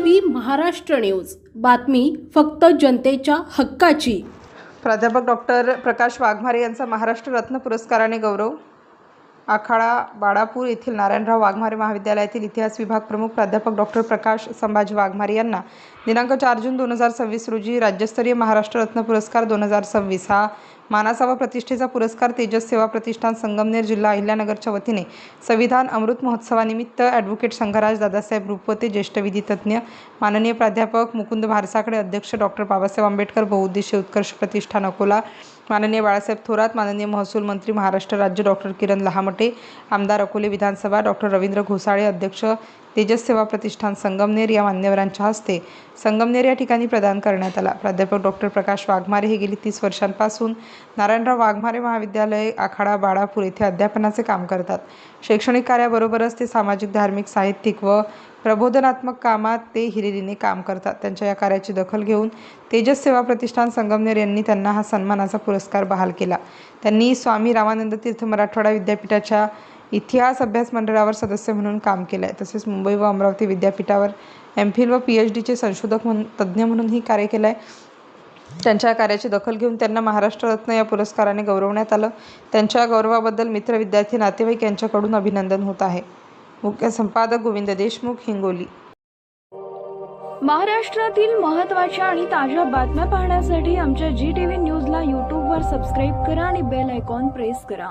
TV Maharashtra news, बातमी फक्त जनतेच्या हक्काची। प्राध्यापक डॉक्टर प्रकाश वाघमारे यांचा महाराष्ट्र रत्न पुरस्काराने गौरव। आखाडा बाळापूर येथील नारायणराव वाघमारे महाविद्यालयातील इतिहास विभाग प्रमुख प्राध्यापक डॉक्टर प्रकाश संभाजी वाघमारे यांना दिनांक 4 जून 2026 रोजी राज्यस्तरीय महाराष्ट्र रत्न पुरस्कार 2026 हा मानाचा व प्रतिष्ठेचा पुरस्कार तेजस सेवा प्रतिष्ठान संगमनेर जिल्हा अहिल्यानगरच्या वतीने संविधान अमृत महोत्सवानिमित्त ॲडव्होकेट संघराज दादासाहेब रूपवते, ज्येष्ठ विधितज्ञ माननीय प्राध्यापक मुकुंद भारसाकडे, अध्यक्ष डॉक्टर बाबासाहेब आंबेडकर बहुउद्देशीय उत्कर्ष प्रतिष्ठान अकोला, माननीय बाळासाहेब थोरात, माननीय महसूल मंत्री महाराष्ट्र राज्य डॉक्टर किरण लहामटे, आमदार अकोले विधानसभा डॉक्टर रवींद्र घोसाळे, अध्यक्ष तेजस सेवा प्रतिष्ठान संगमनेर या मान्यवरांच्या हस्ते संगमनेर या ठिकाणी प्रदान करण्यात आला। प्राध्यापक डॉक्टर प्रकाश वाघमारे हे गेली 30 वर्षांपासून नारायणराव वाघमारे महाविद्यालय आखाडा बाळापूर येथे अध्यापनाचे काम करतात। शैक्षणिक कार्याबरोबरच ते सामाजिक, धार्मिक, साहित्यिक व प्रबोधनात्मक कामात ते हिरिरीने काम करतात। त्यांच्या या कार्याची दखल घेऊन तेजस सेवा प्रतिष्ठान संगमनेर यांनी त्यांना हा सन्मानाचा पुरस्कार बहाल केला। त्यांनी स्वामी रामानंद तीर्थ मराठवाडा विद्यापीठाच्या इतिहास अभ्यास मंडळावर सदस्य म्हणून काम केले आहे। तसेच मुंबई व अमरावती विद्यापीठावर एमफिल व PhDचे संशोधक तज्ज्ञ म्हणूनही कार्य केले आहे। त्यांच्या कार्याची दखल घेऊन त्यांना महाराष्ट्र रत्न या पुरस्काराने गौरवण्यात आलं। त्यांच्या गौरवाबद्दल मित्र, विद्यार्थी, नातेवाईक यांच्याकडून अभिनंदन होत आहे। मुख्य संपादक गोविंद देशमुख, हिंगोली। महाराष्ट्रातील महत्त्वाच्या आणि ताज्या बातम्या पाहण्यासाठी आमच्या GTV न्यूजला YouTubeवर सबस्क्राईब करा आणि बेल आयकॉन प्रेस करा।